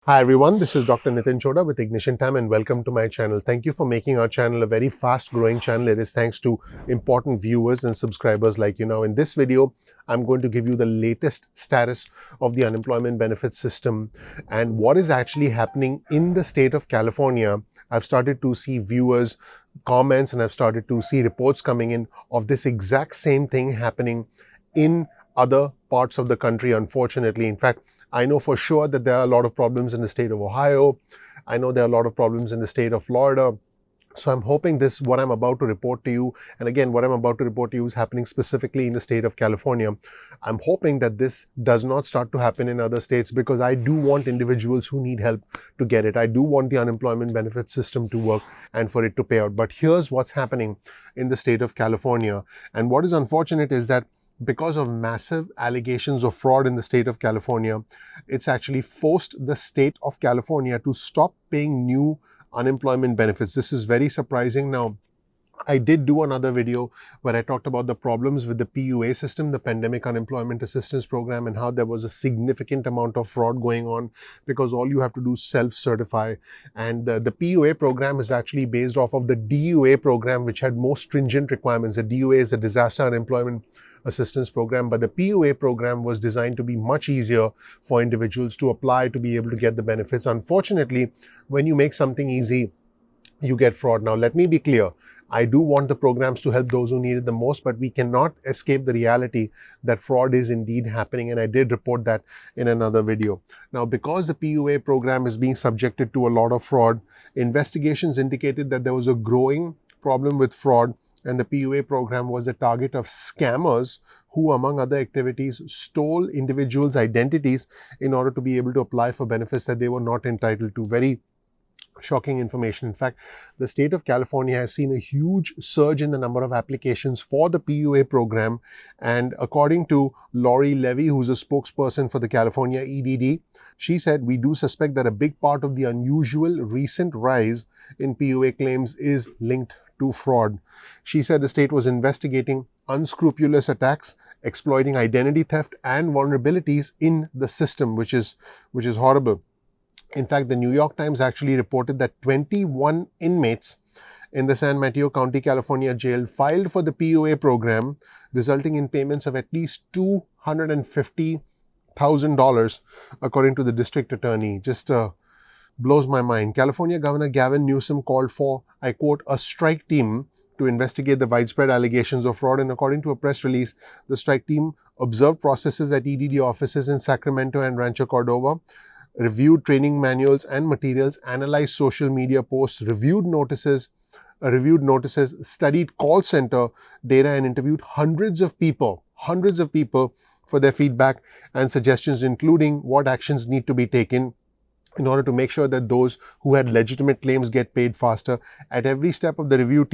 Hi everyone, this is Dr. Nitin Choda with Ignition Time and welcome to my channel. Thank you for making our channel a very fast growing channel. It is thanks to important viewers and subscribers like you. Now in this video, I'm going to give you the latest status of the unemployment benefits system and what is actually happening in the state of California. I've started to see viewers comments and I've started to see reports coming in of this exact same thing happening in other parts of the country, unfortunately. In fact, I know for sure that there are a lot of problems in the state of Ohio. I know there are a lot of problems in the state of Florida. So I'm hoping what I'm about to report to you, and again, what I'm about to report to you is happening specifically in the state of California. I'm hoping that this does not start to happen in other states because I do want individuals who need help to get it. I do want the unemployment benefit system to work and for it to pay out. But here's what's happening in the state of California. And what is unfortunate is that because of massive allegations of fraud in the state of California, it's actually forced the state of California to stop paying new unemployment benefits. This is very surprising. Now, I did do another video where I talked about the problems with the PUA system, the Pandemic Unemployment Assistance Program, and how there was a significant amount of fraud going on because all you have to do is self-certify. And the PUA program is actually based off of the DUA program, which had more stringent requirements. The DUA is the Disaster Unemployment Assistance Program, but the PUA program was designed to be much easier for individuals to apply to be able to get the benefits. Unfortunately, when you make something easy, you get fraud. Now, let me be clear. I do want the programs to help those who need it the most, but we cannot escape the reality that fraud is indeed happening. And I did report that in another video. Now, because the PUA program is being subjected to a lot of fraud, investigations indicated that there was a growing problem with fraud, and the PUA program was the target of scammers who, among other activities, stole individuals' identities in order to be able to apply for benefits that they were not entitled to. Very shocking information. In fact, the state of California has seen a huge surge in the number of applications for the PUA program. And according to Loree Levy, who's a spokesperson for the California EDD, she said, "We do suspect that a big part of the unusual recent rise in PUA claims is linked to fraud." She said the state was investigating unscrupulous attacks, exploiting identity theft and vulnerabilities in the system, which is horrible. In fact, the New York Times actually reported that 21 inmates in the San Mateo County, California jail filed for the PUA program, resulting in payments of at least $250,000, according to the district attorney. Just blows my mind. California Governor Gavin Newsom called for, I quote, a strike team to investigate the widespread allegations of fraud. And according to a press release, the strike team observed processes at EDD offices in Sacramento and Rancho Cordova, reviewed training manuals and materials, analyzed social media posts, reviewed notices, studied call center data, and interviewed hundreds of people for their feedback and suggestions, including what actions need to be taken in order to make sure that those who had legitimate claims get paid faster. At every step of the review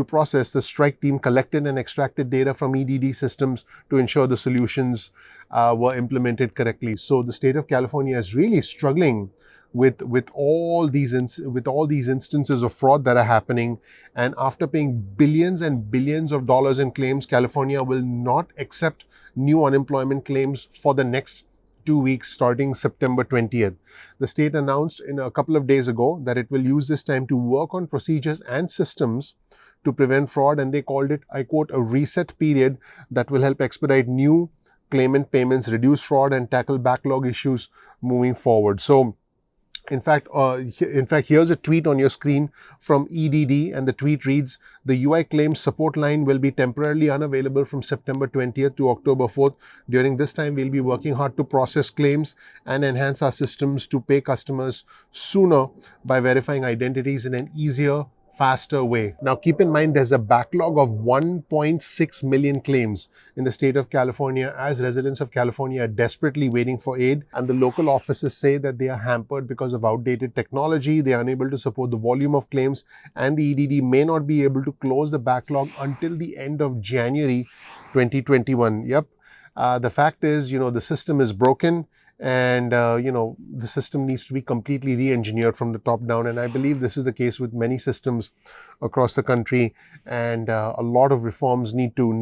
process, the strike team collected and extracted data from EDD systems to ensure the solutions were implemented correctly. So the state of California is really struggling with all these instances of fraud that are happening. And after paying billions and billions of dollars in claims, California will not accept new unemployment claims for the next 2 weeks starting September 20th. The state announced in a couple of days ago that it will use this time to work on procedures and systems to prevent fraud, and they called it, I quote, a reset period that will help expedite new claimant payments, reduce fraud, and tackle backlog issues moving forward. So in fact, here's a tweet on your screen from EDD, and the tweet reads, "The UI claims support line will be temporarily unavailable from September 20th to October 4th. During this time, we'll be working hard to process claims and enhance our systems to pay customers sooner by verifying identities in an easier, faster way." Now, keep in mind, there's a backlog of 1.6 million claims in the state of California as residents of California are desperately waiting for aid. And the local offices say that they are hampered because of outdated technology. They are unable to support the volume of claims, and the EDD may not be able to close the backlog until the end of January 2021. Yep. The fact is, the system is broken. And, the system needs to be completely re-engineered from the top down. And I believe this is the case with many systems across the country. And a lot of reforms need to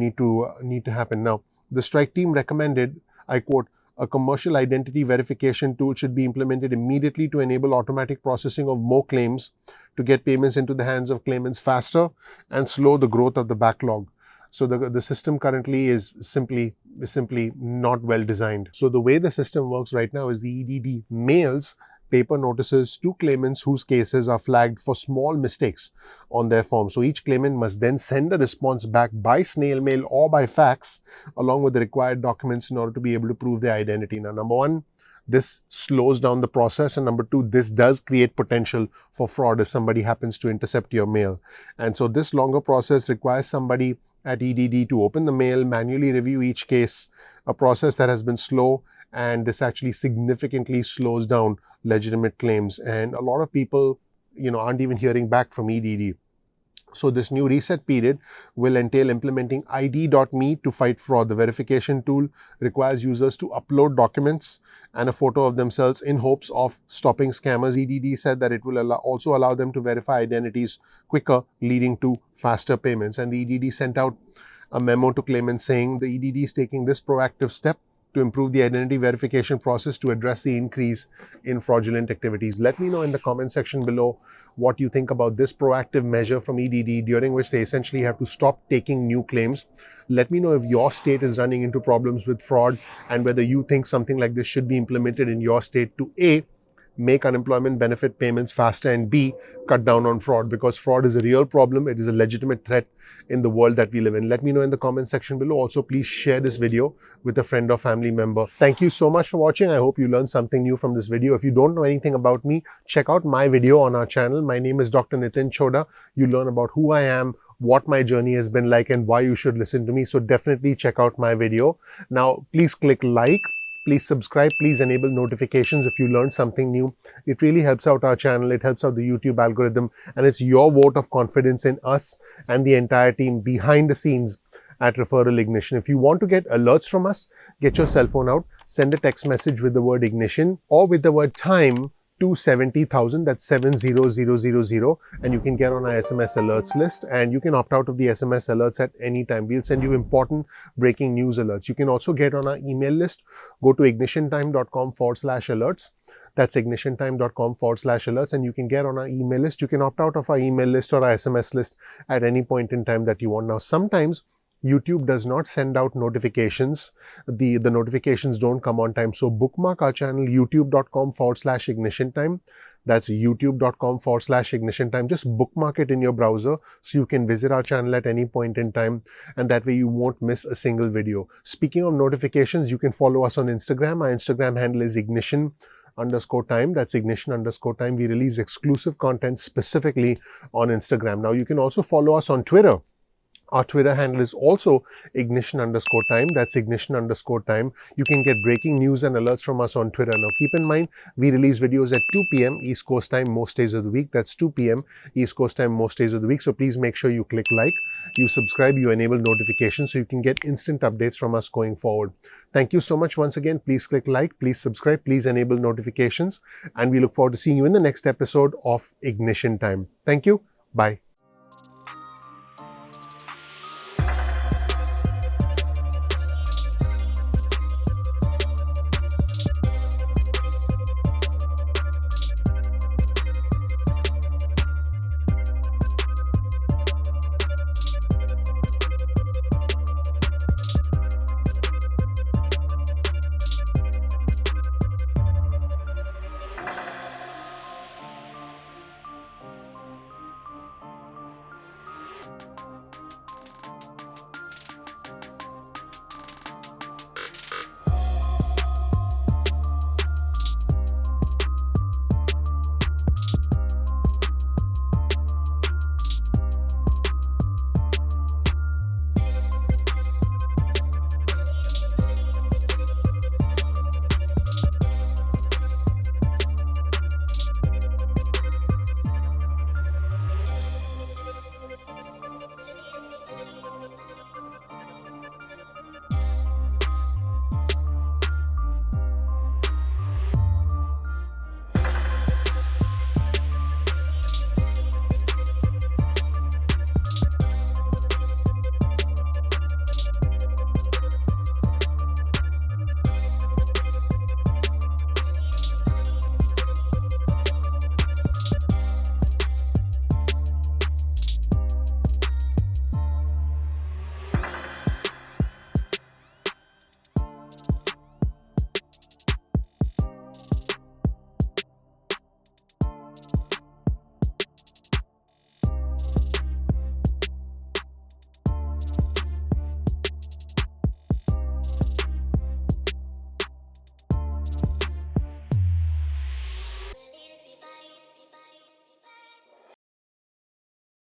happen. Now, the strike team recommended, I quote, A commercial identity verification tool should be implemented immediately to enable automatic processing of more claims to get payments into the hands of claimants faster and slow the growth of the backlog. So the system currently is simply not well designed. So the way the system works right now is the EDD mails paper notices to claimants whose cases are flagged for small mistakes on their form. So each claimant must then send a response back by snail mail or by fax along with the required documents in order to be able to prove their identity. Now, number one, this slows down the process, and number two, this does create potential for fraud if somebody happens to intercept your mail. And so this longer process requires somebody at EDD to open the mail, manually review each case, a process that has been slow, and this actually significantly slows down legitimate claims. And a lot of people, aren't even hearing back from EDD. So this new reset period will entail implementing ID.me to fight fraud. The verification tool requires users to upload documents and a photo of themselves in hopes of stopping scammers. EDD said that it will also allow them to verify identities quicker, leading to faster payments. And the EDD sent out a memo to claimants saying the EDD is taking this proactive step to improve the identity verification process to address the increase in fraudulent activities. Let me know in the comment section below what you think about this proactive measure from EDD, during which they essentially have to stop taking new claims. Let me know if your state is running into problems with fraud and whether you think something like this should be implemented in your state to A, make unemployment benefit payments faster, and B, cut down on fraud, because fraud is a real problem. It is a legitimate threat in the world that we live in. Let me know in the comment section below. Also, please share this video with a friend or family member. Thank you so much for watching. I hope you learned something new from this video. If you don't know anything about me, check out my video on our channel. My name is Dr. Nitin Choda. You learn about who I am, what my journey has been like, and why you should listen to me. So definitely check out my video. Now, please click like. Please subscribe, please enable notifications if you learned something new. It really helps out our channel, it helps out the YouTube algorithm, and it's your vote of confidence in us and the entire team behind the scenes at Referral Ignition. If you want to get alerts from us, get your cell phone out, send a text message with the word ignition or with the word time to 70,000, that's 70000, and you can get on our SMS alerts list, and you can opt out of the SMS alerts at any time. We'll send you important breaking news alerts. You can also get on our email list. Go to ignitiontime.com/alerts. That's ignitiontime.com/alerts, and you can get on our email list. You can opt out of our email list or our SMS list at any point in time that you want. Now, sometimes YouTube does not send out notifications. The notifications don't come on time. So bookmark our channel, youtube.com/ignition time. That's youtube.com/ignition time. Just bookmark it in your browser so you can visit our channel at any point in time, and that way you won't miss a single video. Speaking of notifications, you can follow us on Instagram. Our Instagram handle is ignition_time. That's ignition_time. We release exclusive content specifically on Instagram. Now, you can also follow us on Twitter. Our Twitter handle is also ignition_time. That's ignition_time. You can get breaking news and alerts from us on Twitter. Now, keep in mind, we release videos at 2 p.m. East Coast time most days of the week. That's 2 p.m. East Coast time most days of the week. So please make sure you click like, you subscribe, you enable notifications so you can get instant updates from us going forward. Thank you so much once again. Please click like, please subscribe, please enable notifications, and we look forward to seeing you in the next episode of Ignition Time. Thank you. Bye.